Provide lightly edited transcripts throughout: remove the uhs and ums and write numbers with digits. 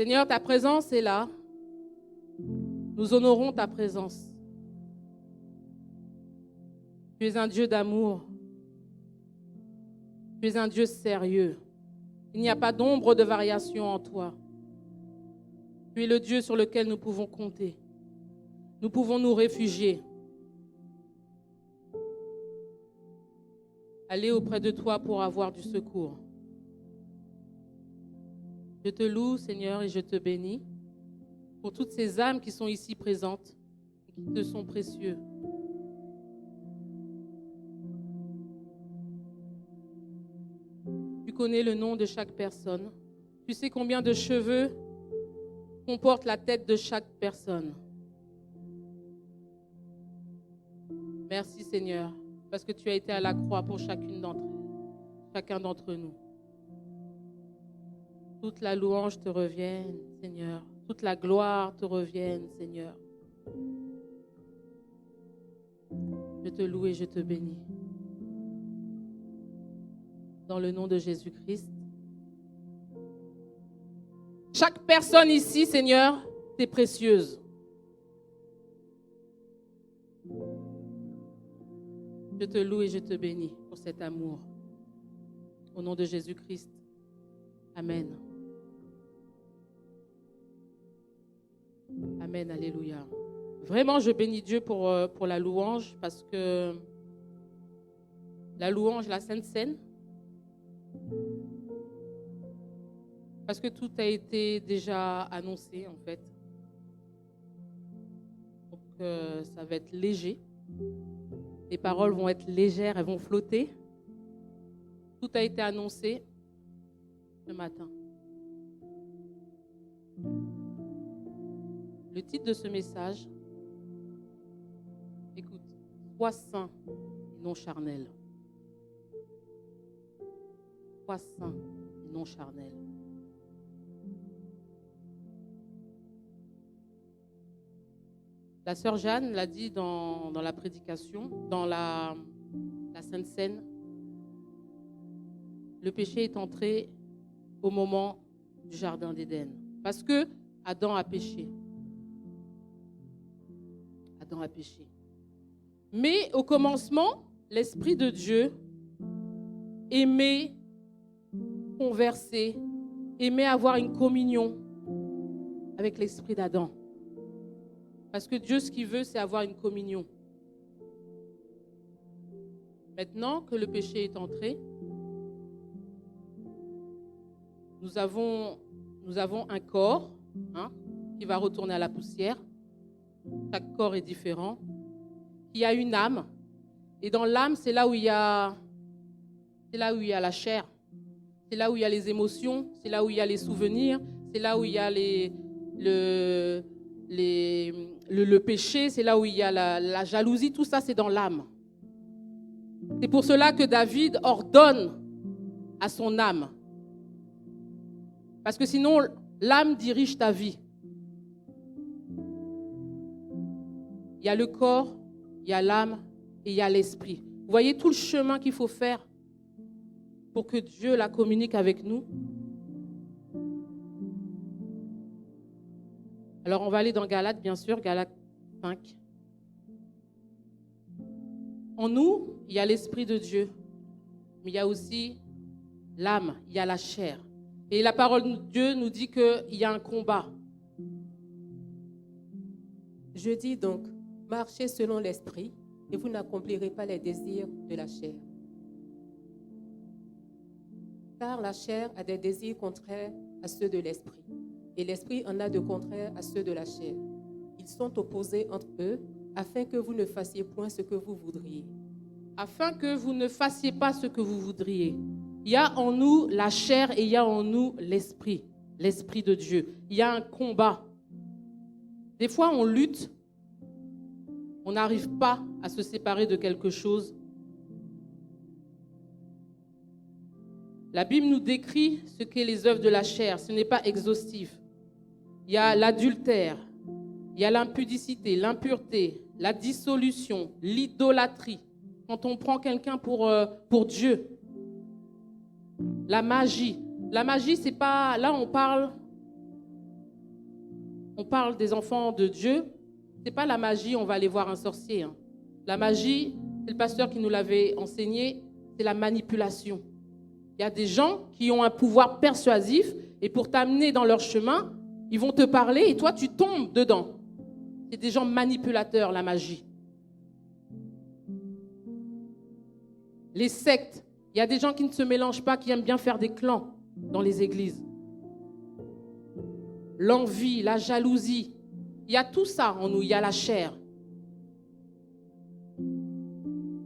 Seigneur, ta présence est là. Nous honorons ta présence. Tu es un Dieu d'amour. Tu es un Dieu sérieux. Il n'y a pas d'ombre de variation en toi. Tu es le Dieu sur lequel nous pouvons compter. Nous pouvons nous réfugier. Aller auprès de toi pour avoir du secours. Je te loue, Seigneur, et je te bénis pour toutes ces âmes qui sont ici présentes et qui te sont précieuses. Tu connais le nom de chaque personne. Tu sais combien de cheveux comporte la tête de chaque personne. Merci, Seigneur, parce que tu as été à la croix pour chacune d'entre elles, chacun d'entre nous. Toute la louange te revienne, Seigneur. Toute la gloire te revienne, Seigneur. Je te loue et je te bénis. Dans le nom de Jésus-Christ. Chaque personne ici, Seigneur, t'est précieuse. Je te loue et je te bénis pour cet amour. Au nom de Jésus-Christ. Amen. Amen, alléluia. Vraiment, je bénis Dieu pour la louange parce que la louange, la Sainte Seine, parce que tout a été déjà annoncé en fait. Donc ça va être léger. Les paroles vont être légères, elles vont flotter. Tout a été annoncé ce matin. Le titre de ce message, écoute, sois saint et non charnel. Sois saint et non charnel. La sœur Jeanne l'a dit dans la prédication, dans la Sainte Seine. Le péché est entré au moment du jardin d'Éden. Parce que Adam a péché. Adam a péché. Mais au commencement, l'Esprit de Dieu aimait converser, aimait avoir une communion avec l'Esprit d'Adam. Parce que Dieu, ce qu'il veut, c'est avoir une communion. Maintenant que le péché est entré, nous avons un corps qui va retourner à la poussière. Chaque corps est différent. Il y a une âme. Et dans l'âme, c'est là où il y a la chair. C'est là où il y a les émotions. C'est là où il y a les souvenirs. C'est là où il y a le péché. C'est là où il y a la jalousie. Tout ça, c'est dans l'âme. C'est pour cela que David ordonne à son âme. Parce que sinon, l'âme dirige ta vie. Il y a le corps, il y a l'âme et il y a l'esprit. Vous voyez tout le chemin qu'il faut faire pour que Dieu la communique avec nous. Alors, on va aller dans Galates, bien sûr, Galates 5. En nous, il y a l'Esprit de Dieu, mais il y a aussi l'âme, il y a la chair. Et la parole de Dieu nous dit qu'il y a un combat. Je dis donc, marchez selon l'Esprit et vous n'accomplirez pas les désirs de la chair. Car la chair a des désirs contraires à ceux de l'Esprit, et l'Esprit en a de contraires à ceux de la chair. Ils sont opposés entre eux, afin que vous ne fassiez point ce que vous voudriez. Afin que vous ne fassiez pas ce que vous voudriez. Il y a en nous la chair et il y a en nous l'Esprit, l'Esprit de Dieu. Il y a un combat. Des fois, on lutte. On n'arrive pas à se séparer de quelque chose. La Bible nous décrit ce qu'est les œuvres de la chair. Ce n'est pas exhaustif. Il y a l'adultère, il y a l'impudicité, l'impureté, la dissolution, l'idolâtrie. Quand on prend quelqu'un pour Dieu. La magie. La magie, c'est pas... Là, on parle on parle des enfants de Dieu, ce n'est pas la magie, on va aller voir un sorcier. Hein. La magie, c'est le pasteur qui nous l'avait enseigné, c'est la manipulation. Il y a des gens qui ont un pouvoir persuasif et pour t'amener dans leur chemin, ils vont te parler et toi, tu tombes dedans. C'est des gens manipulateurs, la magie. Les sectes, il y a des gens qui ne se mélangent pas, qui aiment bien faire des clans dans les églises. L'envie, la jalousie, il y a tout ça en nous, il y a la chair.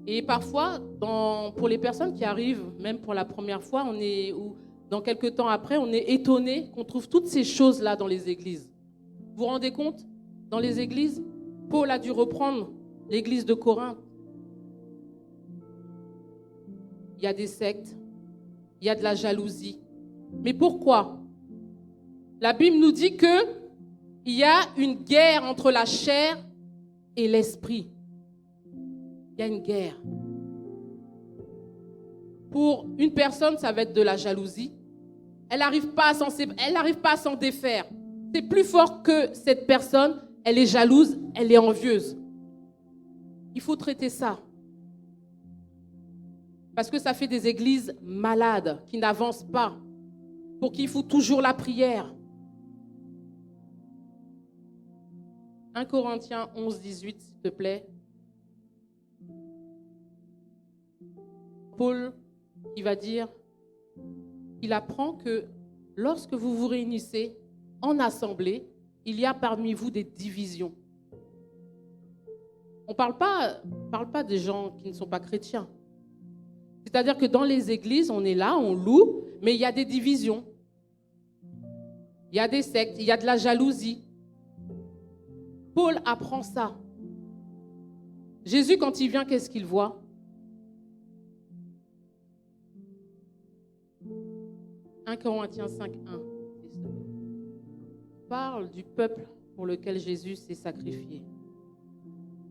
Et parfois, pour les personnes qui arrivent, même pour la première fois, ou dans quelques temps après, on est étonné qu'on trouve toutes ces choses-là dans les églises. Vous vous rendez compte? Dans les églises, Paul a dû reprendre l'église de Corinthe. Il y a des sectes, il y a de la jalousie. Mais pourquoi? La Bible nous dit qu'il y a une guerre entre la chair et l'esprit. Il y a une guerre. Pour une personne, ça va être de la jalousie. Elle n'arrive pas à s'en défaire. C'est plus fort que cette personne. Elle est jalouse, elle est envieuse. Il faut traiter ça. Parce que ça fait des églises malades, qui n'avancent pas, pour qui il faut toujours la prière. 1 Corinthiens 11, 18, s'il te plaît. Paul, il va dire, il apprend que lorsque vous vous réunissez en assemblée, il y a parmi vous des divisions. On ne parle pas des gens qui ne sont pas chrétiens. C'est-à-dire que dans les églises, on est là, on loue, mais il y a des divisions. Il y a des sectes, il y a de la jalousie. Paul apprend ça. Jésus, quand il vient, qu'est-ce qu'il voit? « 1 Corinthiens 5, 1. Parle du peuple pour lequel Jésus s'est sacrifié.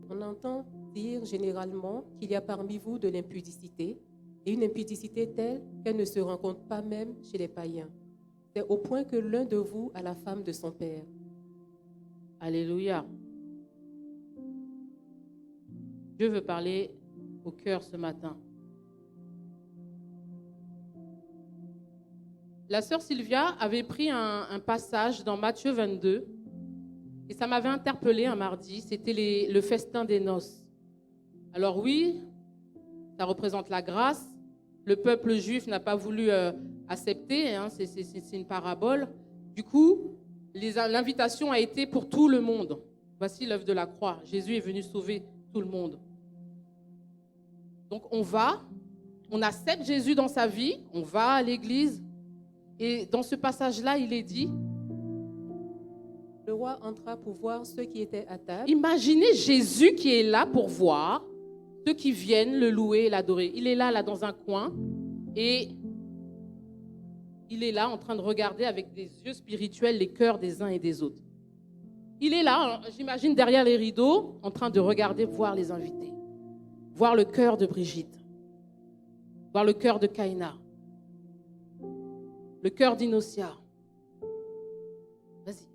On entend dire généralement qu'il y a parmi vous de l'impudicité, et une impudicité telle qu'elle ne se rencontre pas même chez les païens. C'est au point que l'un de vous a la femme de son père. » Alléluia. Dieu veut parler au cœur ce matin. La sœur Sylvia avait pris un passage dans Matthieu 22 et ça m'avait interpellée un mardi. C'était le festin des noces. Alors oui, ça représente la grâce. Le peuple juif n'a pas voulu accepter, hein, c'est une parabole. Du coup, l'invitation a été pour tout le monde. Voici l'œuvre de la croix. Jésus est venu sauver tout le monde. Donc on accepte Jésus dans sa vie, on va à l'église. Et dans ce passage-là, il est dit, le roi entra pour voir ceux qui étaient à table. Imaginez Jésus qui est là pour voir ceux qui viennent le louer et l'adorer. Il est là dans un coin et il est là en train de regarder avec des yeux spirituels les cœurs des uns et des autres. Il est là, j'imagine, derrière les rideaux, en train de regarder, voir les invités, voir le cœur de Brigitte, voir le cœur de Kaina, le cœur d'Inocia. Vas-y.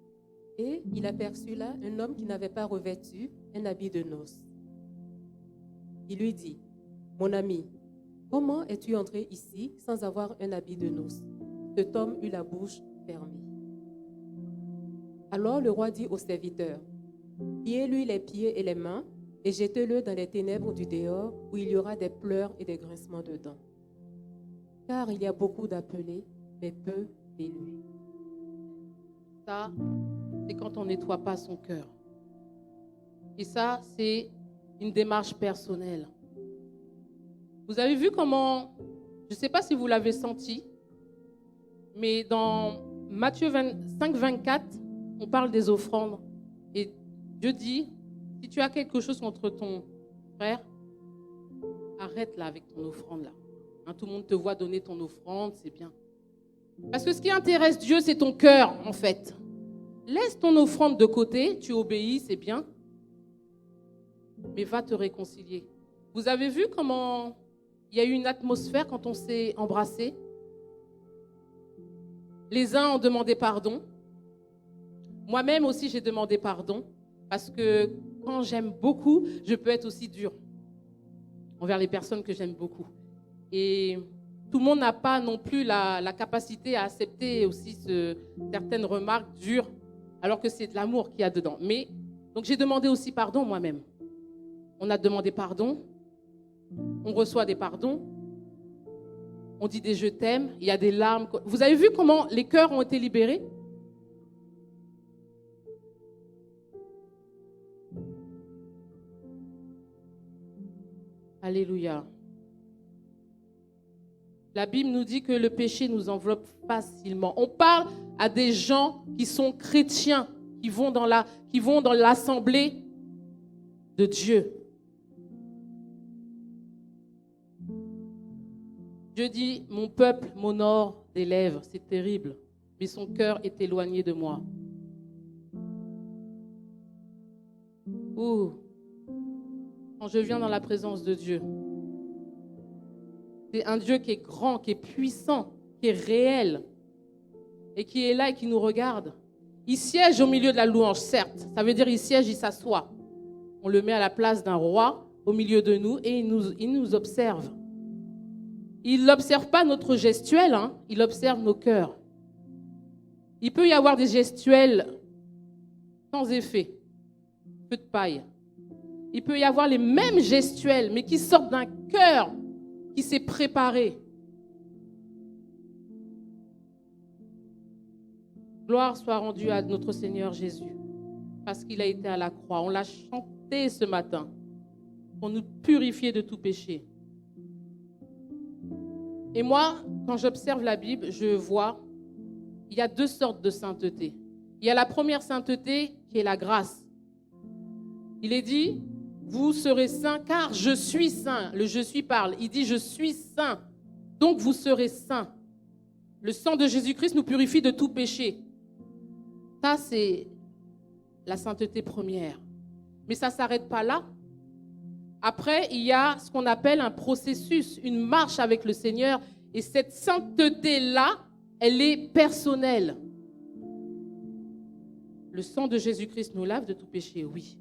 Et il aperçut là un homme qui n'avait pas revêtu un habit de noces. Il lui dit, « Mon ami, comment es-tu entré ici sans avoir un habit de noces ?» Cet homme eut la bouche fermée. Alors le roi dit au serviteur, « Liez-lui les pieds et les mains et jetez-le dans les ténèbres du dehors où il y aura des pleurs et des grincements de dents. Car il y a beaucoup d'appelés, mais peu d'élus. » Ça, c'est quand on ne nettoie pas son cœur. Et ça, c'est une démarche personnelle. Vous avez vu comment, je ne sais pas si vous l'avez senti, mais dans Matthieu 25, 24, on parle des offrandes. Et Dieu dit, si tu as quelque chose contre ton frère, arrête là avec ton offrande là. Hein, tout le monde te voit donner ton offrande, c'est bien. Parce que ce qui intéresse Dieu, c'est ton cœur, en fait. Laisse ton offrande de côté, tu obéis, c'est bien. Mais va te réconcilier. Vous avez vu comment il y a eu une atmosphère quand on s'est embrassés? Les uns ont demandé pardon. Moi-même aussi, j'ai demandé pardon parce que quand j'aime beaucoup, je peux être aussi dure envers les personnes que j'aime beaucoup. Et tout le monde n'a pas non plus la capacité à accepter aussi certaines remarques dures, alors que c'est de l'amour qu'il y a dedans. Mais, donc j'ai demandé aussi pardon moi-même. On a demandé pardon, on reçoit des pardons, on dit des je t'aime, il y a des larmes. Vous avez vu comment les cœurs ont été libérés? Alléluia. La Bible nous dit que le péché nous enveloppe facilement. On parle à des gens qui sont chrétiens, qui vont dans l'assemblée de Dieu. Dieu dit, mon peuple m'honore des lèvres, c'est terrible, mais son cœur est éloigné de moi. Ouh. Quand je viens dans la présence de Dieu, c'est un Dieu qui est grand, qui est puissant, qui est réel et qui est là et qui nous regarde. Il siège au milieu de la louange, certes. Ça veut dire il siège, il s'assoit. On le met à la place d'un roi au milieu de nous et il nous observe. Il n'observe pas notre gestuelle, il observe nos cœurs. Il peut y avoir des gestuels sans effet, peu de paille. Il peut y avoir les mêmes gestuels, mais qui sortent d'un cœur qui s'est préparé. Gloire soit rendue à notre Seigneur Jésus, parce qu'il a été à la croix. On l'a chanté ce matin pour nous purifier de tout péché. Et moi, quand j'observe la Bible, je vois, il y a deux sortes de sainteté. Il y a la première sainteté qui est la grâce. Il est dit, vous serez saints car je suis saint. Le je suis parle. Il dit, je suis saint. Donc vous serez saints. Le sang de Jésus-Christ nous purifie de tout péché. Ça, c'est la sainteté première. Mais ça ne s'arrête pas là. Après, il y a ce qu'on appelle un processus, une marche avec le Seigneur. Et cette sainteté-là, elle est personnelle. Le sang de Jésus-Christ nous lave de tout péché, oui.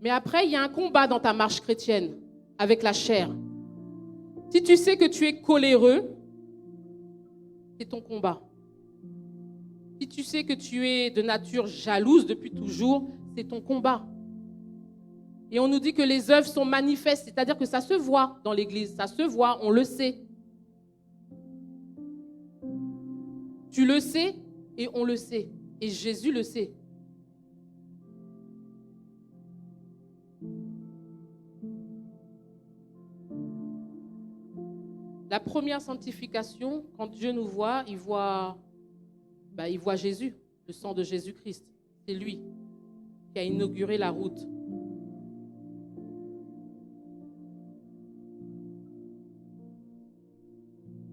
Mais après, il y a un combat dans ta marche chrétienne avec la chair. Si tu sais que tu es coléreux, c'est ton combat. Si tu sais que tu es de nature jalouse depuis toujours, c'est ton combat. Et on nous dit que les œuvres sont manifestes, c'est-à-dire que ça se voit dans l'Église, ça se voit, on le sait. Tu le sais et on le sait. Et Jésus le sait. La première sanctification, quand Dieu nous voit, il voit Jésus, le sang de Jésus-Christ. C'est lui qui a inauguré la route.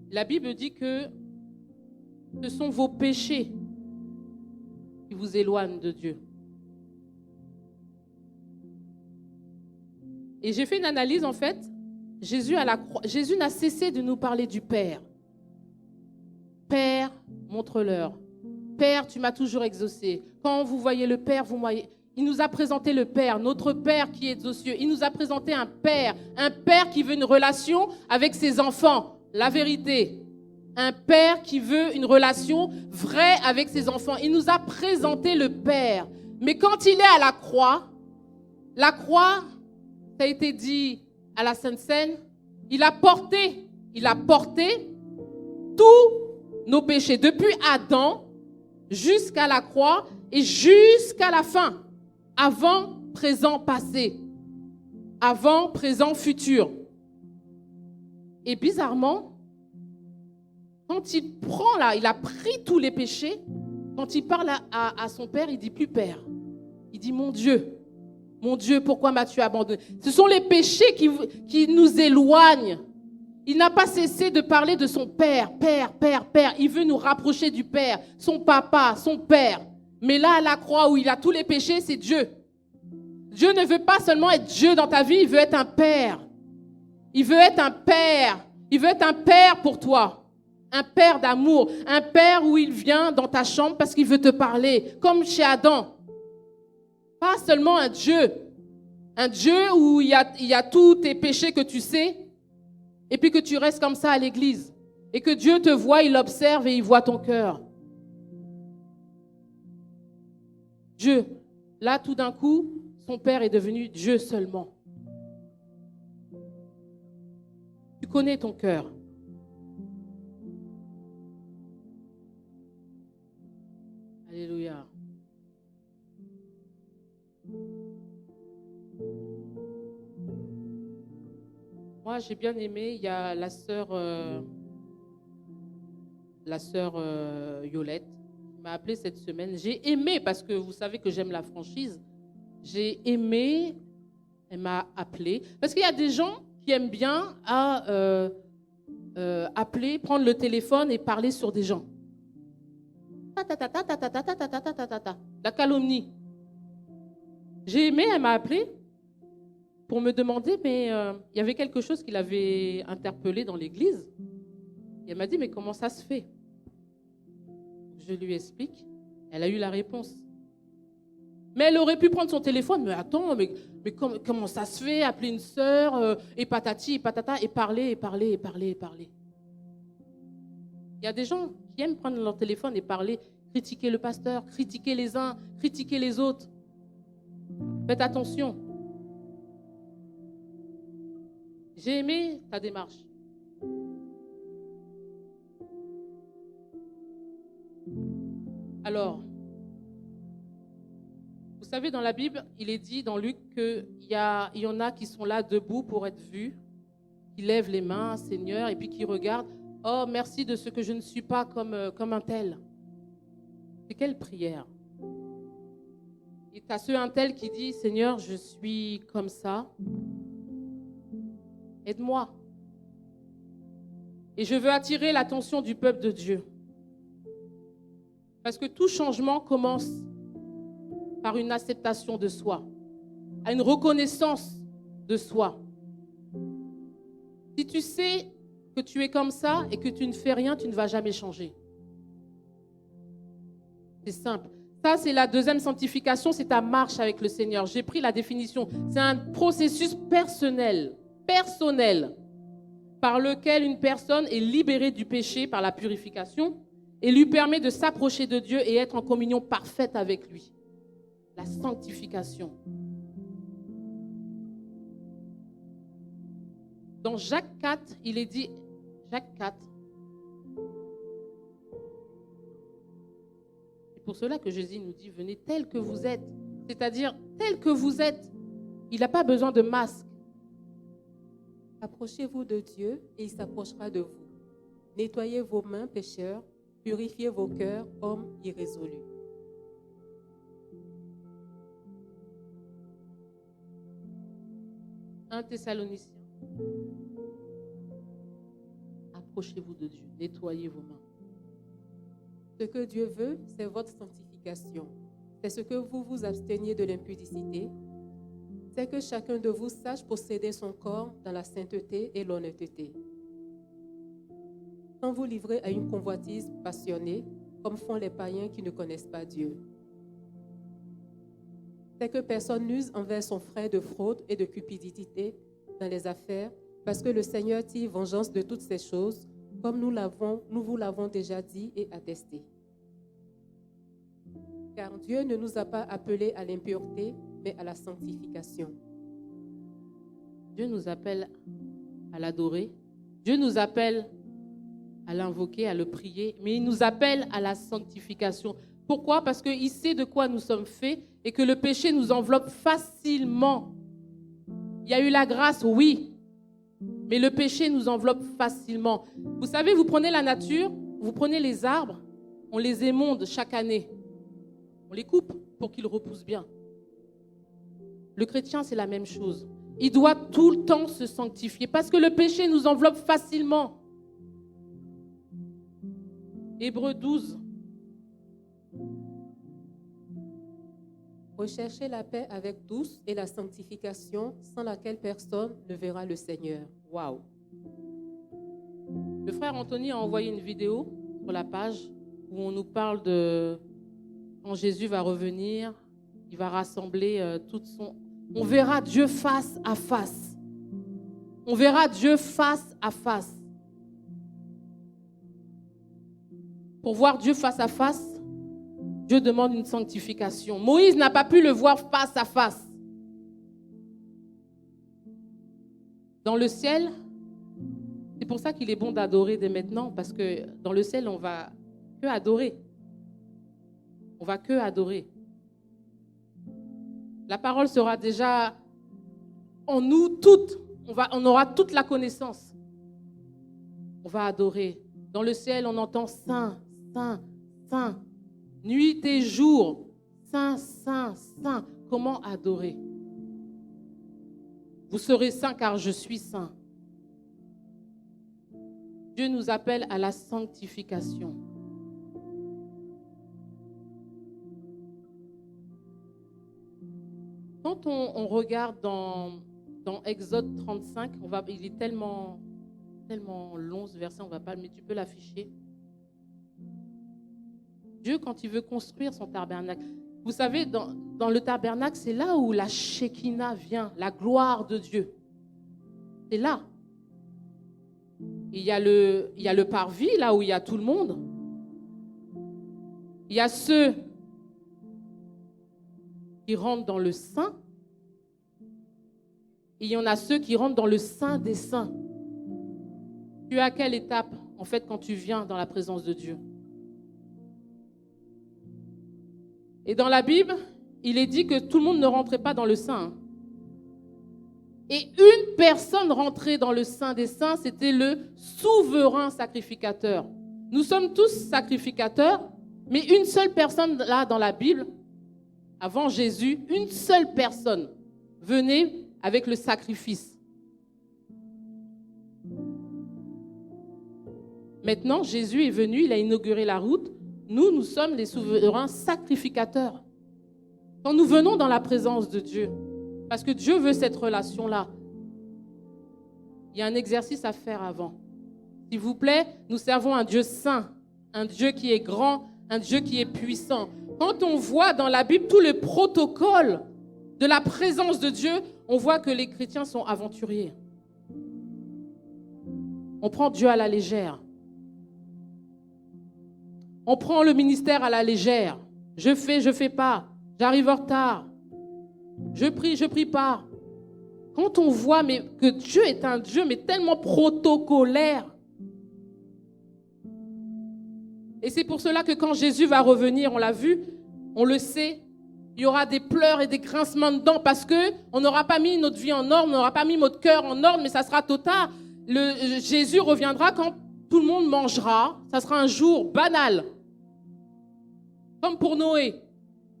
La Bible dit que ce sont vos péchés qui vous éloignent de Dieu. Et j'ai fait une analyse en fait. Jésus n'a cessé de nous parler du Père. Père, montre-leur. Père, tu m'as toujours exaucé. Quand vous voyez le Père, vous voyez. Il nous a présenté le Père, notre Père qui est aux cieux. Il nous a présenté un Père qui veut une relation avec ses enfants. La vérité. Un Père qui veut une relation vraie avec ses enfants. Il nous a présenté le Père. Mais quand il est à la croix, ça a été dit à la Sainte Seine, il a porté tous nos péchés, depuis Adam jusqu'à la croix et jusqu'à la fin, avant, présent, passé, avant, présent, futur. Et bizarrement, quand il a pris tous les péchés, quand il parle à son Père, il dit plus Père, il dit mon Dieu, pourquoi m'as-tu abandonné? Ce sont les péchés qui nous éloignent. Il n'a pas cessé de parler de son Père, Père. Il veut nous rapprocher du Père, son papa, son Père. Mais là, à la croix où il a tous les péchés, c'est Dieu. Dieu ne veut pas seulement être Dieu dans ta vie, il veut être un Père. Il veut être un Père. Il veut être un Père pour toi. Un père d'amour, un père où il vient dans ta chambre parce qu'il veut te parler, comme chez Adam. Pas seulement un Dieu où il y a tous tes péchés que tu sais, et puis que tu restes comme ça à l'église. Et que Dieu te voit, il observe et il voit ton cœur. Dieu, là tout d'un coup, son père est devenu Dieu seulement. Tu connais ton cœur. Alléluia. Moi, j'ai bien aimé, il y a la sœur Yolette qui m'a appelée cette semaine. J'ai aimé, parce que vous savez que j'aime la franchise, j'ai aimé, elle m'a appelée. Parce qu'il y a des gens qui aiment bien appeler, prendre le téléphone et parler sur des gens. La calomnie. J'ai aimé, elle m'a appelé pour me demander, mais il y avait quelque chose qui l'avait interpellée dans l'église. Et elle m'a dit, mais comment ça se fait? Je lui explique. Elle a eu la réponse. Mais elle aurait pu prendre son téléphone. Mais attends, mais comment ça se fait? Appeler une sœur, et patati, et patata, et parler, et parler, et parler, et parler. Il y a des gens qui aiment prendre leur téléphone et parler, critiquer le pasteur, critiquer les uns, critiquer les autres. Faites attention. J'ai aimé ta démarche. Alors, vous savez, dans la Bible, il est dit dans Luc qu'il y en a qui sont là debout pour être vus, qui lèvent les mains, Seigneur, et puis qui regardent. Oh, merci de ce que je ne suis pas comme un tel. C'est quelle prière? Et tu as ce un tel qui dit, Seigneur, je suis comme ça. Aide-moi. Et je veux attirer l'attention du peuple de Dieu. Parce que tout changement commence par une acceptation de soi, à une reconnaissance de soi. Si tu sais que tu es comme ça et que tu ne fais rien, tu ne vas jamais changer. C'est simple. Ça, c'est la deuxième sanctification, c'est ta marche avec le Seigneur. J'ai pris la définition. C'est un processus personnel, par lequel une personne est libérée du péché par la purification et lui permet de s'approcher de Dieu et être en communion parfaite avec lui. La sanctification. Dans Jacques 4, il est dit, Jacques 4, c'est pour cela que Jésus nous dit, venez tel que vous êtes. C'est-à-dire, tel que vous êtes. Il n'a pas besoin de masque. Approchez-vous de Dieu et il s'approchera de vous. Nettoyez vos mains, pécheurs. Purifiez vos cœurs, hommes irrésolus. Un Thessaloniciens. Approchez-vous de Dieu. Nettoyez vos mains. Ce que Dieu veut, c'est votre sanctification. C'est ce que vous vous absteniez de l'impudicité. C'est que chacun de vous sache posséder son corps dans la sainteté et l'honnêteté. Sans vous livrer à une convoitise passionnée, comme font les païens qui ne connaissent pas Dieu. C'est que personne n'use envers son frère de fraude et de cupidité dans les affaires, parce que le Seigneur tire vengeance de toutes ces choses, comme nous vous l'avons déjà dit et attesté. Car Dieu ne nous a pas appelés à l'impureté, mais à la sanctification. Dieu nous appelle à l'adorer. Dieu nous appelle à l'invoquer, à le prier, mais il nous appelle à la sanctification. Pourquoi? Parce qu'il sait de quoi nous sommes faits et que le péché nous enveloppe facilement. Il y a eu la grâce, oui, mais le péché nous enveloppe facilement. Vous savez, vous prenez la nature, vous prenez les arbres, on les émonde chaque année. On les coupe pour qu'ils repoussent bien. Le chrétien, c'est la même chose. Il doit tout le temps se sanctifier parce que le péché nous enveloppe facilement. Hébreux 12. Recherchez la paix avec tous et la sanctification sans laquelle personne ne verra le Seigneur. Waouh. Le frère Anthony a envoyé une vidéo sur la page où on nous parle de quand Jésus va revenir, il va rassembler toute son... On verra Dieu face à face. On verra Dieu face à face. Pour voir Dieu face à face, Dieu demande une sanctification. Moïse n'a pas pu le voir face à face. Dans le ciel, c'est pour ça qu'il est bon d'adorer dès maintenant, parce que dans le ciel, on va que adorer. On va que adorer. La parole sera déjà en nous toutes. On aura toute la connaissance. On va adorer. Dans le ciel, on entend Saint, Saint, Saint. Nuit et jour. Saint, Saint, Saint. Comment adorer? Vous serez saints car je suis saint. Dieu nous appelle à la sanctification. Quand on regarde dans Exode 35, il est tellement long ce verset, on va pas le mettre, tu peux l'afficher. Dieu, quand il veut construire son tabernacle, vous savez, dans le tabernacle, c'est là où la Shekinah vient, la gloire de Dieu. C'est là. Il y a le parvis, là où il y a tout le monde. Il y a ceux qui rentrent dans le saint. Et il y en a ceux qui rentrent dans le saint des saints. Tu es à quelle étape, en fait, quand tu viens dans la présence de Dieu? Et dans la Bible, il est dit que tout le monde ne rentrait pas dans le saint. Et une personne rentrait dans le saint des saints, c'était le souverain sacrificateur. Nous sommes tous sacrificateurs, mais une seule personne là dans la Bible, avant Jésus, une seule personne venait avec le sacrifice. Maintenant, Jésus est venu, il a inauguré la route. Nous sommes les souverains sacrificateurs. Quand nous venons dans la présence de Dieu, parce que Dieu veut cette relation-là, il y a un exercice à faire avant. S'il vous plaît, nous servons un Dieu saint, un Dieu qui est grand, un Dieu qui est puissant. Quand on voit dans la Bible tout le protocole de la présence de Dieu, on voit que les chrétiens sont aventuriers. On prend Dieu à la légère. On prend le ministère à la légère. Je fais pas. J'arrive en retard. Je prie pas. Quand on voit que Dieu est un Dieu mais tellement protocolaire. Et c'est pour cela que quand Jésus va revenir, on l'a vu, on le sait, il y aura des pleurs et des grincements de dents parce qu'on n'aura pas mis notre vie en ordre, on n'aura pas mis notre cœur en ordre, mais ça sera trop tard. Jésus reviendra quand tout le monde mangera. Ça sera un jour banal. Comme pour Noé.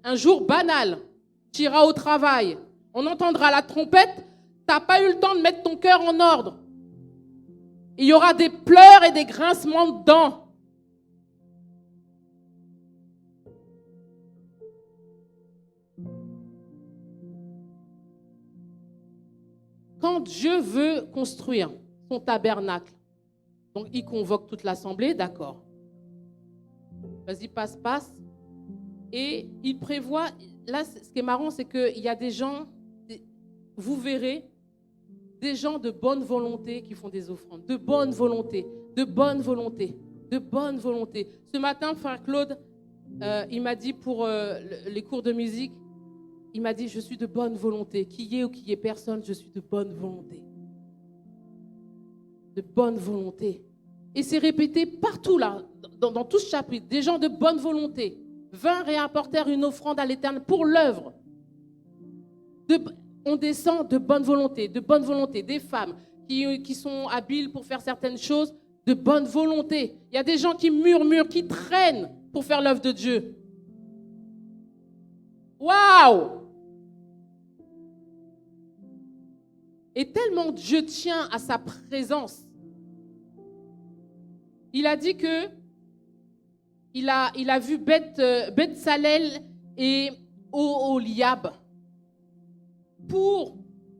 Un jour banal. Tu iras au travail. On entendra la trompette. Tu n'as pas eu le temps de mettre ton cœur en ordre. Il y aura des pleurs et des grincements de dents. Quand Dieu veut construire son tabernacle, donc il convoque toute l'assemblée, d'accord. Vas-y, passe. Et il prévoit, là, ce qui est marrant, c'est qu'il y a des gens, vous verrez, des gens de bonne volonté qui font des offrandes, de bonne volonté. Ce matin, frère Claude, il m'a dit pour les cours de musique, il m'a dit, je suis de bonne volonté. Qu'il y ait ou qu'il y ait personne, je suis de bonne volonté. De bonne volonté. Et c'est répété partout là, dans tout ce chapitre. Des gens de bonne volonté vinrent et apportèrent une offrande à l'Éternel pour l'œuvre. On descend de bonne volonté. Des femmes qui sont habiles pour faire certaines choses, de bonne volonté. Il y a des gens qui murmurent, qui traînent pour faire l'œuvre de Dieu. Waouh! Et tellement Dieu tient à sa présence. Il a dit que il a vu Beth-Salel et Oholiab pour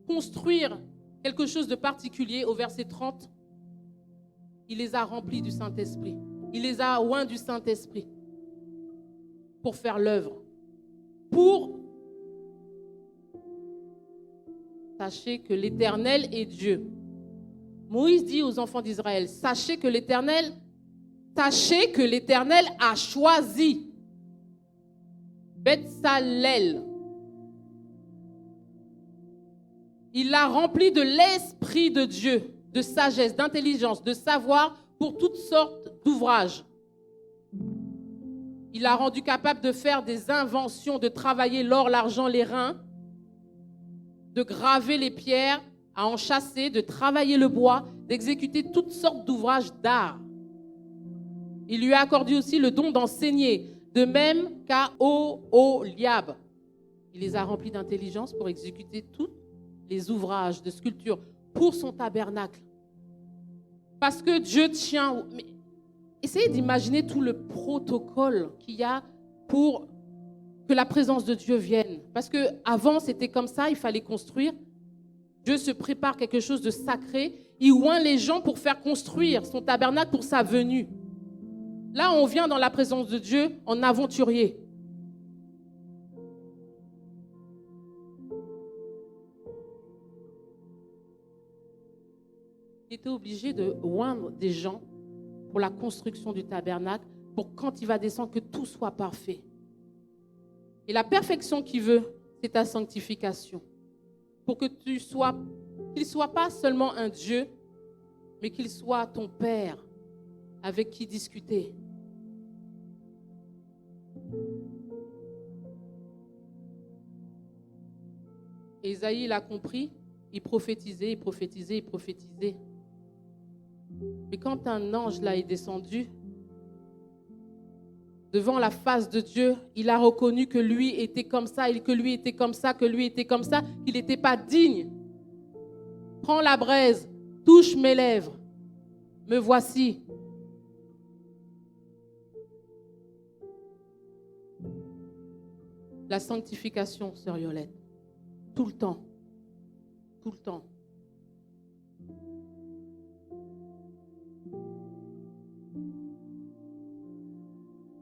construire quelque chose de particulier au verset 30. il les a remplis du Saint-Esprit. Il les a oints du Saint-Esprit pour faire l'œuvre. Sachez que l'Éternel est Dieu. Moïse dit aux enfants d'Israël, sachez que l'Éternel a choisi Betsalel. Il l'a rempli de l'Esprit de Dieu, de sagesse, d'intelligence, de savoir pour toutes sortes d'ouvrages. Il l'a rendu capable de faire des inventions, de travailler l'or, l'argent, les reins, de graver les pierres, à en chasser, de travailler le bois, d'exécuter toutes sortes d'ouvrages d'art. Il lui a accordé aussi le don d'enseigner, de même qu'à Oholiab. Il les a remplis d'intelligence pour exécuter tous les ouvrages de sculpture pour son tabernacle. Parce que Dieu tient... Mais essayez d'imaginer tout le protocole qu'il y a pour que la présence de Dieu vienne. Parce qu'avant, c'était comme ça, il fallait construire. Dieu se prépare quelque chose de sacré. Il oint les gens pour faire construire son tabernacle pour sa venue. Là, on vient dans la présence de Dieu en aventurier. Il était obligé de oindre des gens pour la construction du tabernacle, pour quand il va descendre, que tout soit parfait. Et la perfection qu'il veut, c'est ta sanctification. Pour que qu'il ne soit pas seulement un Dieu, mais qu'il soit ton Père avec qui discuter. Ésaïe l'a compris, il prophétisait. Mais quand un ange là est descendu, devant la face de Dieu, il a reconnu que lui était comme ça, qu'il n'était pas digne. Prends la braise, touche mes lèvres, me voici. La sanctification, sœur Yolette, tout le temps.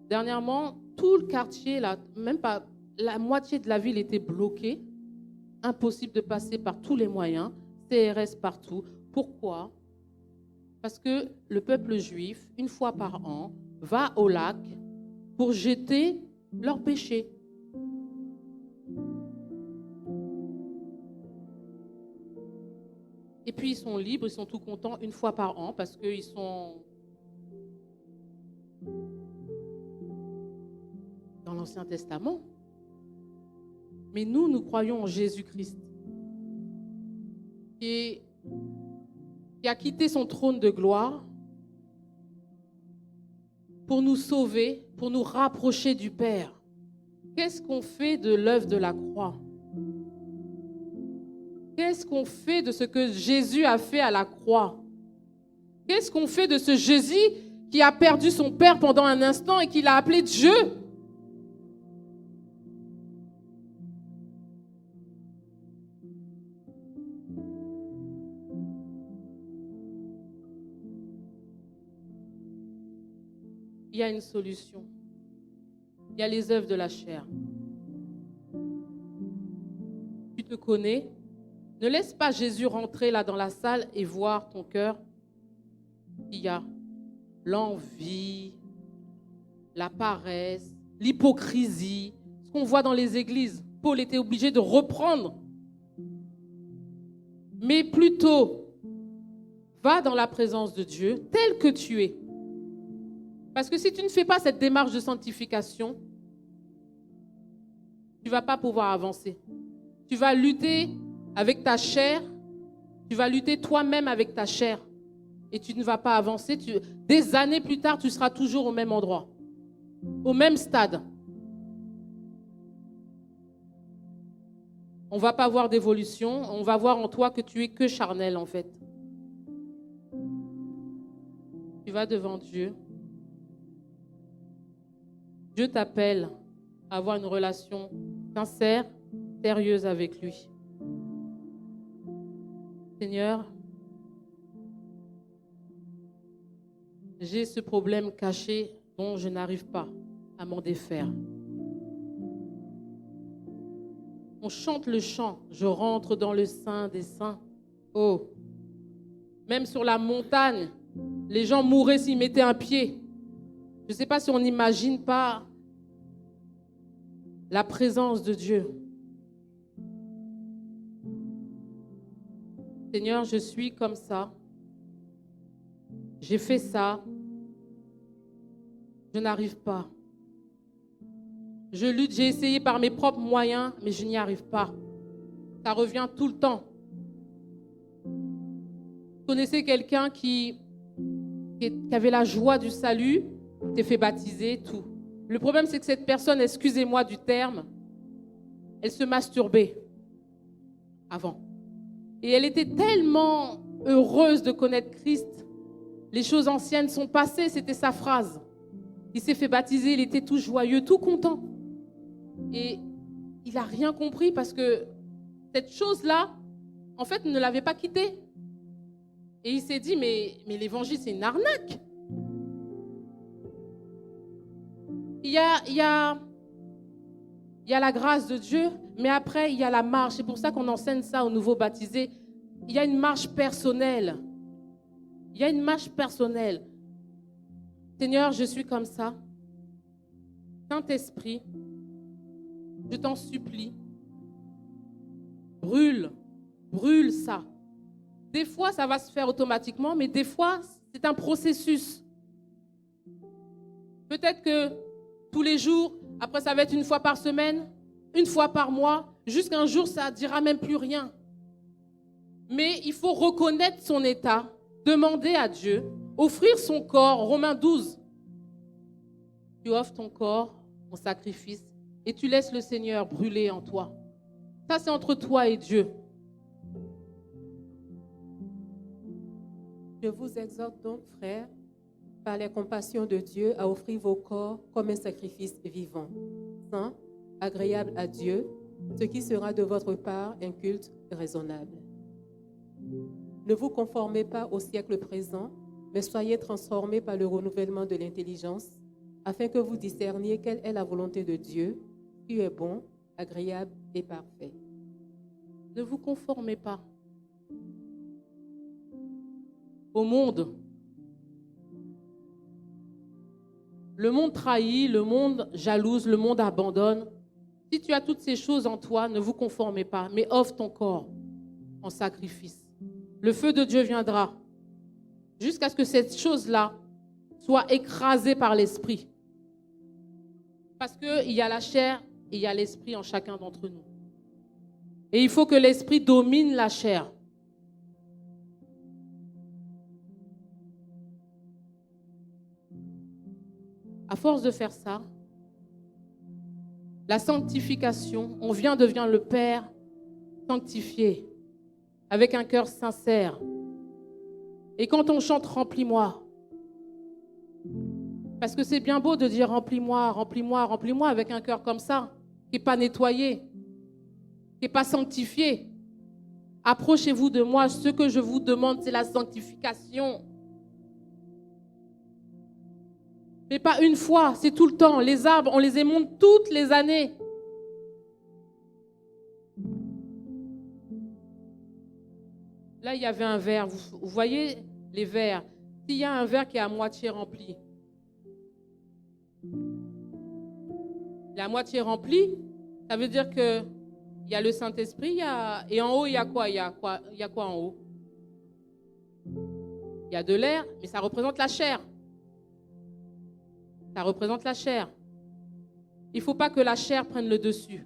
Dernièrement, tout le quartier, là, même pas la moitié de la ville était bloquée. Impossible de passer par tous les moyens. CRS partout. Pourquoi? Parce que le peuple juif, une fois par an, va au lac pour jeter leurs péchés. Et puis ils sont libres, ils sont tout contents une fois par an parce qu'ils sont dans l'Ancien Testament. Mais nous croyons en Jésus-Christ qui a quitté son trône de gloire pour nous sauver, pour nous rapprocher du Père. Qu'est-ce qu'on fait de l'œuvre de la croix? Qu'est-ce qu'on fait de ce que Jésus a fait à la croix? Qu'est-ce qu'on fait de ce Jésus qui a perdu son Père pendant un instant et qui l'a appelé Dieu? Il y a une solution. Il y a les œuvres de la chair. Tu te connais. Ne laisse pas Jésus rentrer là dans la salle et voir ton cœur. Il y a l'envie, la paresse, l'hypocrisie, ce qu'on voit dans les églises. Paul était obligé de reprendre. Mais plutôt, va dans la présence de Dieu tel que tu es. Parce que si tu ne fais pas cette démarche de sanctification, tu ne vas pas pouvoir avancer. Tu vas lutter avec ta chair, tu vas lutter toi-même avec ta chair et tu ne vas pas avancer. Des années plus tard, tu seras toujours au même endroit, au même stade. On ne va pas voir d'évolution, on va voir en toi que tu es que charnel en fait. Tu vas devant Dieu. Dieu t'appelle à avoir une relation sincère, sérieuse avec lui. Seigneur, J'ai ce problème caché dont je n'arrive pas à m'en défaire. On chante le chant, je rentre dans le sein des saints. Oh, même sur la montagne, les gens mourraient s'ils mettaient un pied. Je ne sais pas si on n'imagine pas la présence de Dieu. Seigneur, je suis comme ça. J'ai fait ça. Je n'arrive pas. Je lutte, j'ai essayé par mes propres moyens, mais je n'y arrive pas. Ça revient tout le temps. Vous connaissez quelqu'un qui avait la joie du salut, s'est fait baptiser, tout. Le problème, c'est que cette personne, excusez-moi du terme, elle se masturbait avant. Et elle était tellement heureuse de connaître Christ. Les choses anciennes sont passées, c'était sa phrase. Il s'est fait baptiser, il était tout joyeux, tout content. Et il n'a rien compris parce que cette chose-là, en fait, ne l'avait pas quitté. Et il s'est dit, mais l'évangile, c'est une arnaque. Il y a la grâce de Dieu, mais après, il y a la marche. C'est pour ça qu'on enseigne ça aux nouveaux baptisés. Il y a une marche personnelle. Il y a une marche personnelle. Seigneur, je suis comme ça. Saint-Esprit, je t'en supplie. Brûle ça. Des fois, ça va se faire automatiquement, mais des fois, c'est un processus. Peut-être que tous les jours, après ça va être une fois par semaine, une fois par mois, jusqu'à un jour, ça ne dira même plus rien. Mais il faut reconnaître son état, demander à Dieu, offrir son corps, Romains 12. Tu offres ton corps en sacrifice et tu laisses le Seigneur brûler en toi. Ça, c'est entre toi et Dieu. Je vous exhorte donc, frères, par les compassions de Dieu, à offrir vos corps comme un sacrifice vivant, saint, agréable à Dieu, ce qui sera de votre part un culte raisonnable. Ne vous conformez pas au siècle présent, mais soyez transformés par le renouvellement de l'intelligence, afin que vous discerniez quelle est la volonté de Dieu, qui est bon, agréable et parfait. Ne vous conformez pas au monde. Le monde trahit, le monde jalouse, le monde abandonne. Si tu as toutes ces choses en toi, ne vous conformez pas, mais offre ton corps en sacrifice. Le feu de Dieu viendra jusqu'à ce que cette chose-là soit écrasée par l'esprit. Parce qu'il y a la chair et il y a l'esprit en chacun d'entre nous. Et il faut que l'esprit domine la chair. À force de faire ça, la sanctification, on devient le Père sanctifié, avec un cœur sincère. Et quand on chante « Remplis-moi », parce que c'est bien beau de dire « Remplis-moi, remplis-moi, remplis-moi » avec un cœur comme ça, qui n'est pas nettoyé, qui n'est pas sanctifié. Approchez-vous de moi, ce que je vous demande, c'est la sanctification. Mais pas une fois, c'est tout le temps. Les arbres, on les émonte toutes les années. Là, il y avait un verre. Vous voyez les verres. S'il y a un verre qui est à moitié rempli, il est à moitié rempli, ça veut dire qu'il y a le Saint-Esprit, et en haut, il y a quoi? Il y a quoi en haut? Il y a de l'air, mais ça représente la chair. Ça représente la chair. Il ne faut pas que la chair prenne le dessus.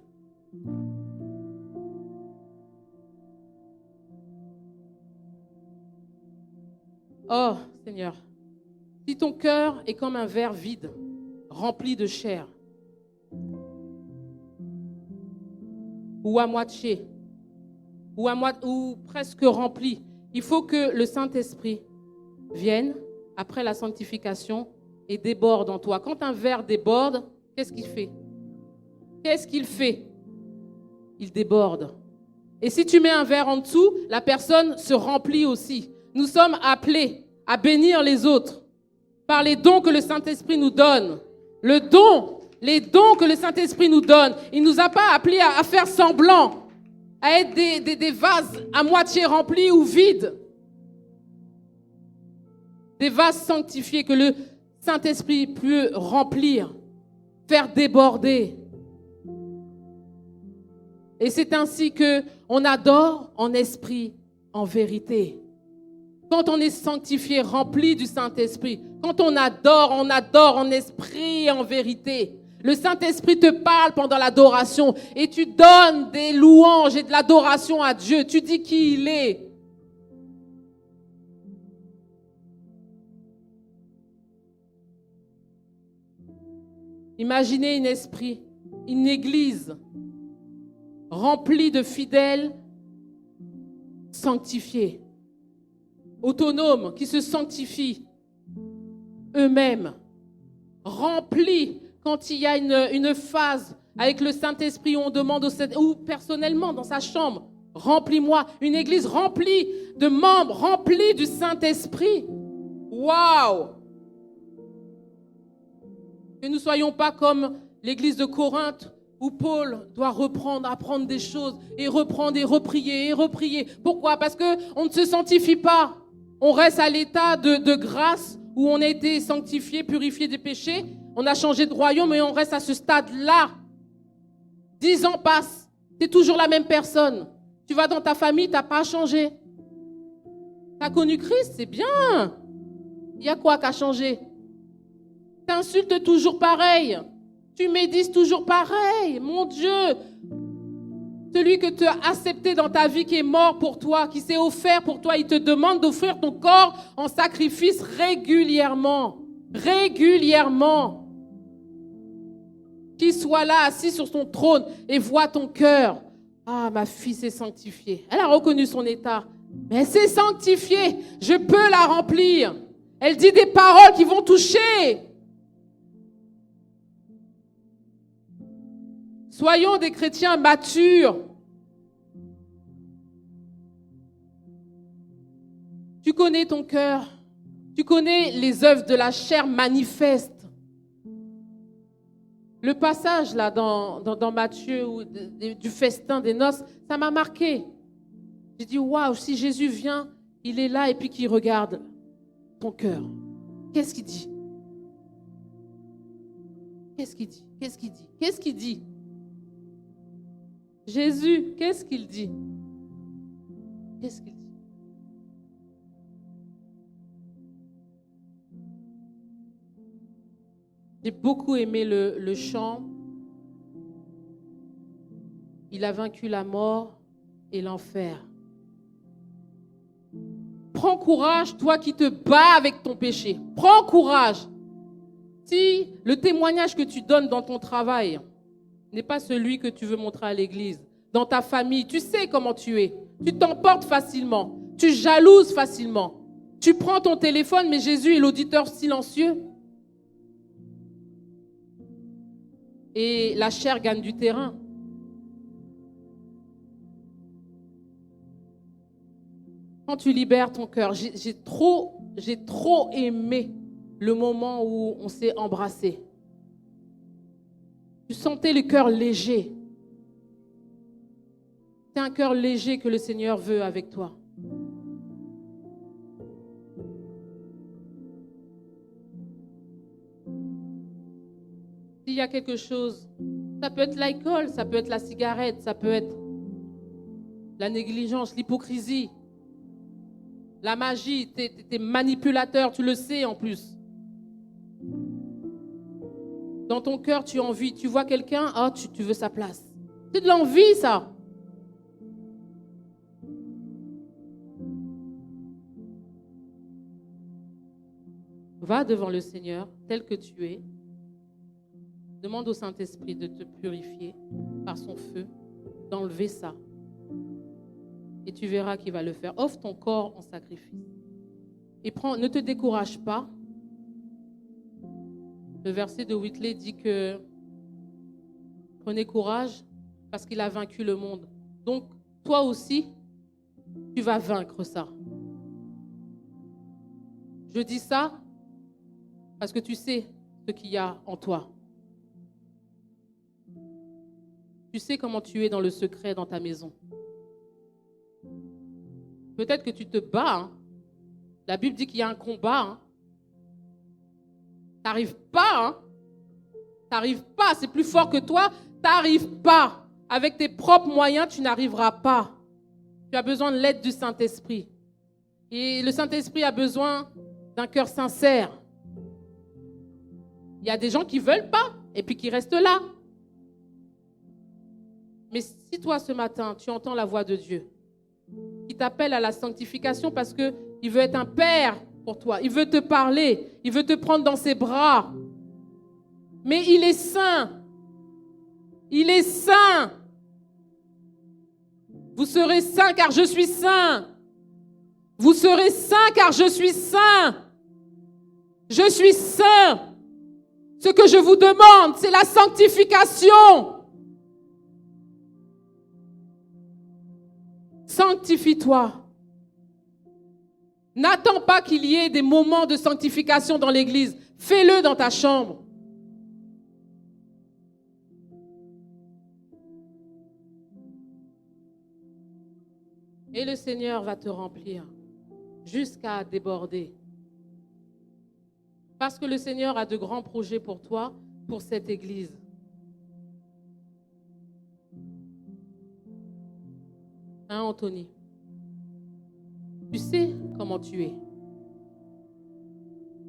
Oh, Seigneur, si ton cœur est comme un verre vide, rempli de chair, ou à moitié, ou presque rempli, il faut que le Saint-Esprit vienne après la sanctification et déborde en toi. Quand un verre déborde, qu'est-ce qu'il fait? Qu'est-ce qu'il fait? Il déborde. Et si tu mets un verre en dessous, la personne se remplit aussi. Nous sommes appelés à bénir les autres. par les dons que le Saint-Esprit nous donne. Les dons que le Saint-Esprit nous donne. Il ne nous a pas appelés à faire semblant, à être des vases à moitié remplis ou vides. Des vases sanctifiés que le Saint-Esprit peut remplir, faire déborder. Et c'est ainsi qu'on adore en esprit, en vérité. Quand on est sanctifié, rempli du Saint-Esprit, quand on adore en esprit et en vérité. Le Saint-Esprit te parle pendant l'adoration et tu donnes des louanges et de l'adoration à Dieu. Tu dis qui il est. Imaginez une église remplie de fidèles sanctifiés, autonomes, qui se sanctifient eux-mêmes, remplis quand il y a une phase avec le Saint-Esprit où on demande ou personnellement dans sa chambre, remplis-moi. Une église remplie de membres, remplie du Saint-Esprit. Waouh! Que nous ne soyons pas comme l'église de Corinthe où Paul doit apprendre des choses et reprendre et reprier. Pourquoi? Parce qu'on ne se sanctifie pas. On reste à l'état de grâce où on a été sanctifié, purifié des péchés. On a changé de royaume et on reste à ce stade-là. 10 ans passent. Tu es toujours la même personne. Tu vas dans ta famille, tu n'as pas changé. Tu as connu Christ, c'est bien. Il y a quoi qui a changé? Tu insultes toujours pareil. Tu médites toujours pareil. Mon Dieu, celui que tu as accepté dans ta vie, qui est mort pour toi, qui s'est offert pour toi, il te demande d'offrir ton corps en sacrifice régulièrement. Régulièrement. Qu'il soit là, assis sur son trône et voit ton cœur. Ah, ma fille s'est sanctifiée. Elle a reconnu son état. Mais elle s'est sanctifiée. Je peux la remplir. Elle dit des paroles qui vont toucher. Soyons des chrétiens matures. Tu connais ton cœur. Tu connais les œuvres de la chair manifestes. Le passage là dans Matthieu du festin des noces, ça m'a marqué. J'ai dit, waouh, si Jésus vient, il est là et puis qu'il regarde ton cœur. Qu'est-ce qu'il dit? Qu'est-ce qu'il dit? Qu'est-ce qu'il dit? Qu'est-ce qu'il dit? Jésus, qu'est-ce qu'il dit? Qu'est-ce qu'il dit? J'ai beaucoup aimé le chant. Il a vaincu la mort et l'enfer. Prends courage, toi qui te bats avec ton péché. Prends courage. Si le témoignage que tu donnes dans ton travail n'est pas celui que tu veux montrer à l'église, dans ta famille, tu sais comment tu es. Tu t'emportes facilement. Tu jalouses facilement. Tu prends ton téléphone, mais Jésus est l'auditeur silencieux. Et la chair gagne du terrain. Quand tu libères ton cœur, j'ai trop aimé le moment où on s'est embrassé. Tu sentais le cœur léger. C'est un cœur léger que le Seigneur veut avec toi. S'il y a quelque chose, ça peut être l'alcool, ça peut être la cigarette, ça peut être la négligence, l'hypocrisie, la magie, t'es manipulateur, tu le sais en plus. Dans ton cœur, tu as envie, tu vois quelqu'un, tu veux sa place. C'est de l'envie, ça. Va devant le Seigneur tel que tu es. Demande au Saint-Esprit de te purifier par son feu, d'enlever ça. Et tu verras qu'il va le faire. Offre ton corps en sacrifice. Et ne te décourage pas. Le verset de Whitley dit que prenez courage parce qu'il a vaincu le monde. Donc, toi aussi, tu vas vaincre ça. Je dis ça Parce que tu sais ce qu'il y a en toi. Tu sais comment tu es dans le secret dans ta maison. Peut-être que tu te bats. Hein. La Bible dit qu'il y a un combat. Hein. Tu n'arrives pas. Hein. Tu n'arrives pas. C'est plus fort que toi. Tu n'arrives pas. Avec tes propres moyens, tu n'arriveras pas. Tu as besoin de l'aide du Saint-Esprit. Et le Saint-Esprit a besoin d'un cœur sincère. Il y a des gens qui ne veulent pas et puis qui restent là. Mais si toi, ce matin, tu entends la voix de Dieu, qui t'appelle à la sanctification parce qu'il veut être un père pour toi, il veut te parler, il veut te prendre dans ses bras. Mais il est saint. Il est saint. Vous serez saints car je suis saint. Vous serez saints car je suis saint. Je suis saint. Ce que je vous demande, c'est la sanctification. Sanctifie-toi. N'attends pas qu'il y ait des moments de sanctification dans l'église. Fais-le dans ta chambre. Et le Seigneur va te remplir jusqu'à déborder. Parce que le Seigneur a de grands projets pour toi, pour cette église. Hein, Anthony? Tu sais comment tu es.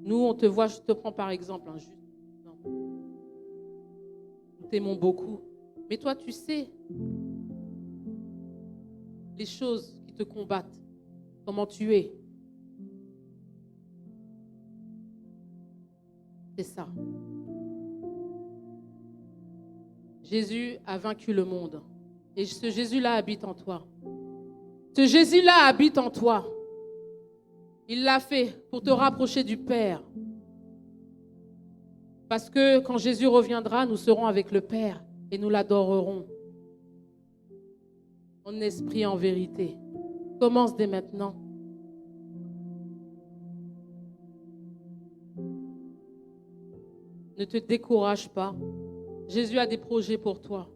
Nous, on te voit, je te prends par exemple. Hein, nous t'aimons beaucoup. Mais toi, tu sais les choses qui te combattent, comment tu es. C'est ça. Jésus a vaincu le monde. Et ce Jésus-là habite en toi. Ce Jésus-là habite en toi. Il l'a fait pour te rapprocher du Père. Parce que quand Jésus reviendra, nous serons avec le Père et nous l'adorerons. En esprit, en vérité. Commence dès maintenant. Ne te décourage pas. Jésus a des projets pour toi.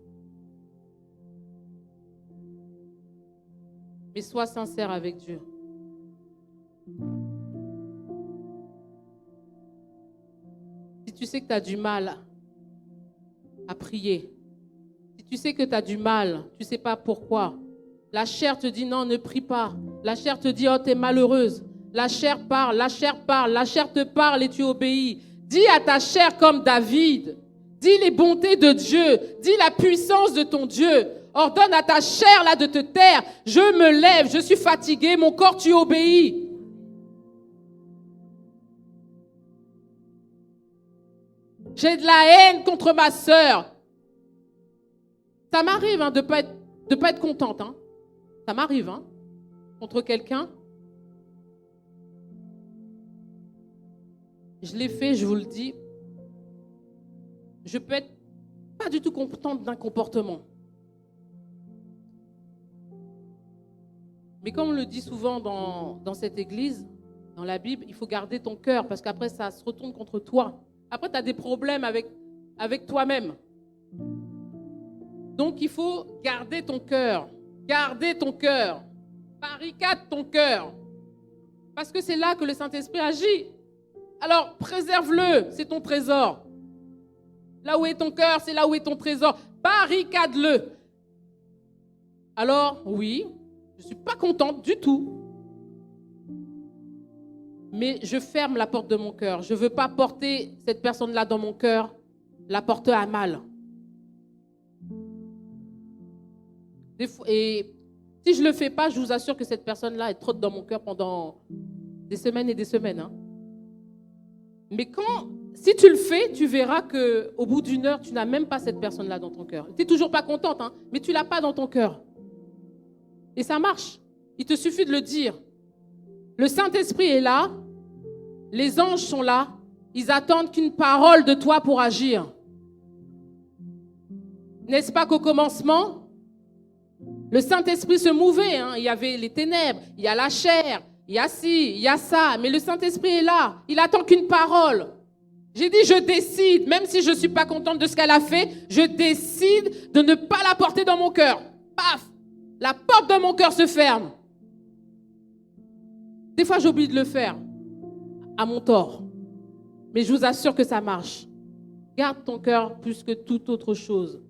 Mais sois sincère avec Dieu. Si tu sais que tu as du mal à prier, si tu sais que tu as du mal, tu ne sais pas pourquoi, la chair te dit non, ne prie pas. La chair te dit, oh, tu es malheureuse. La chair parle, la chair parle, la chair te parle et tu obéis. Dis à ta chair comme David. Dis les bontés de Dieu. Dis la puissance de ton Dieu. Ordonne à ta chair là de te taire. Je me lève, je suis fatigué, mon corps tu obéis. J'ai de la haine contre ma sœur. Ça m'arrive hein, de pas être contente. Hein. Ça m'arrive hein, contre quelqu'un. Je l'ai fait, je vous le dis. Je peux être pas du tout contente d'un comportement. Mais comme on le dit souvent dans cette église, dans la Bible, il faut garder ton cœur parce qu'après, ça se retourne contre toi. Après, tu as des problèmes avec toi-même. Donc, il faut garder ton cœur. Garder ton cœur. Barricade ton cœur. Parce que c'est là que le Saint-Esprit agit. Alors, préserve-le, c'est ton trésor. Là où est ton cœur, c'est là où est ton trésor. Barricade-le. Alors, oui, je ne suis pas contente du tout. Mais je ferme la porte de mon cœur. Je ne veux pas porter cette personne-là dans mon cœur, la porter à mal. Et si je ne le fais pas, je vous assure que cette personne-là est trop dans mon cœur pendant des semaines et des semaines. Hein. Mais si tu le fais, tu verras qu'au bout d'une heure, tu n'as même pas cette personne-là dans ton cœur. Tu n'es toujours pas contente, hein, mais tu ne l'as pas dans ton cœur. Et ça marche. Il te suffit de le dire. Le Saint-Esprit est là. Les anges sont là. Ils attendent qu'une parole de toi pour agir. N'est-ce pas qu'au commencement, le Saint-Esprit se mouvait. Hein. Il y avait les ténèbres, il y a la chair, il y a ci, il y a ça. Mais le Saint-Esprit est là. Il attend qu'une parole. J'ai dit, je décide, même si je ne suis pas contente de ce qu'elle a fait, je décide de ne pas la porter dans mon cœur. Paf! La porte de mon cœur se ferme. Des fois, j'oublie de le faire, à mon tort. Mais je vous assure que ça marche. Garde ton cœur plus que toute autre chose.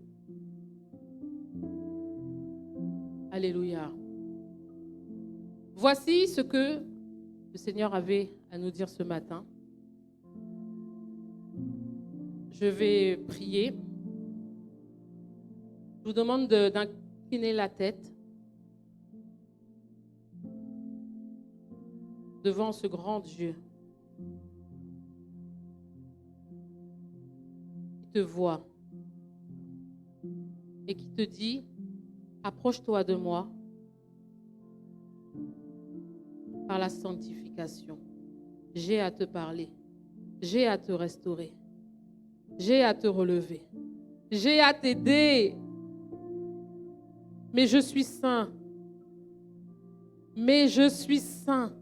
Alléluia. Voici ce que le Seigneur avait à nous dire ce matin. Je vais prier. Je vous demande d'incliner la tête devant ce grand Dieu qui te voit et qui te dit, approche-toi de moi par la sanctification. J'ai à te parler, j'ai à te restaurer, j'ai à te relever, j'ai à t'aider. Mais je suis saint. Mais je suis saint.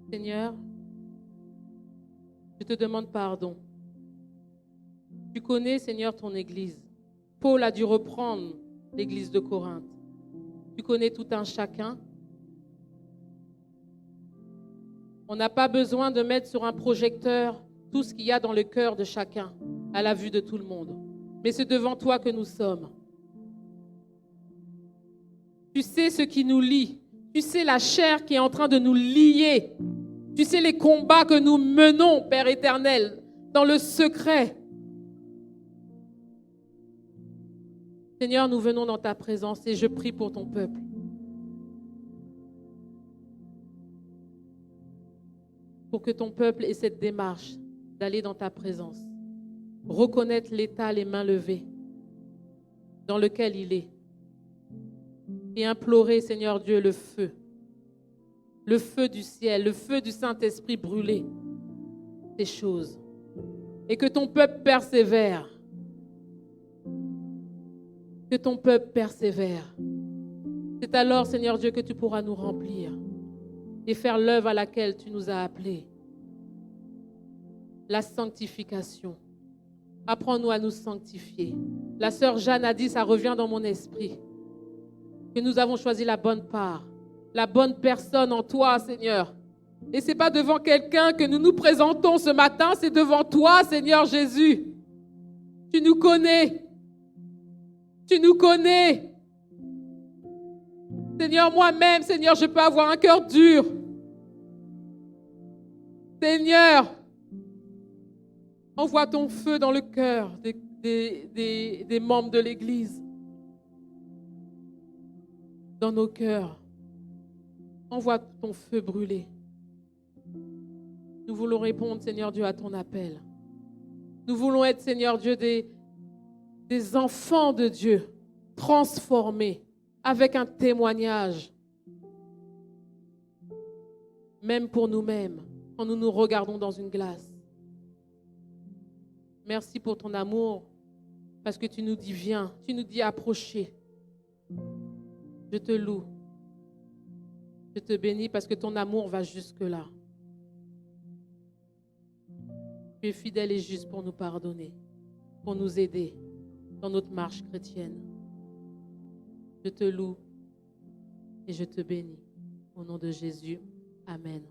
Seigneur, je te demande pardon. Tu connais, Seigneur, ton Église. Paul a dû reprendre l'Église de Corinthe. Tu connais tout un chacun. On n'a pas besoin de mettre sur un projecteur tout ce qu'il y a dans le cœur de chacun, à la vue de tout le monde. Mais c'est devant toi que nous sommes. Tu sais ce qui nous lie. Tu sais la chair qui est en train de nous lier. Tu sais les combats que nous menons, Père éternel, dans le secret. Seigneur, nous venons dans ta présence et je prie pour ton peuple. Pour que ton peuple ait cette démarche d'aller dans ta présence. Reconnaître l'état, les mains levées, dans lequel il est. Et implorer, Seigneur Dieu, le feu du ciel, le feu du Saint-Esprit brûler ces choses. Et que ton peuple persévère. Que ton peuple persévère. C'est alors, Seigneur Dieu, que tu pourras nous remplir et faire l'œuvre à laquelle tu nous as appelés. La sanctification. Apprends-nous à nous sanctifier. La sœur Jeanne a dit, ça revient dans mon esprit, que nous avons choisi la bonne part, la bonne personne en toi, Seigneur. Et ce n'est pas devant quelqu'un que nous nous présentons ce matin, c'est devant toi, Seigneur Jésus. Tu nous connais. Tu nous connais. Seigneur, moi-même, Seigneur, je peux avoir un cœur dur. Seigneur, envoie ton feu dans le cœur des membres de l'Église. Dans nos cœurs. Envoie ton feu brûler. Nous voulons répondre, Seigneur Dieu, à ton appel. Nous voulons être, Seigneur Dieu, des enfants de Dieu, transformés, avec un témoignage. Même pour nous-mêmes, quand nous nous regardons dans une glace. Merci pour ton amour, parce que tu nous dis viens, tu nous dis approchez. Je te loue. Je te bénis parce que ton amour va jusque-là. Tu es fidèle et juste pour nous pardonner, pour nous aider dans notre marche chrétienne. Je te loue et je te bénis. Au nom de Jésus, amen.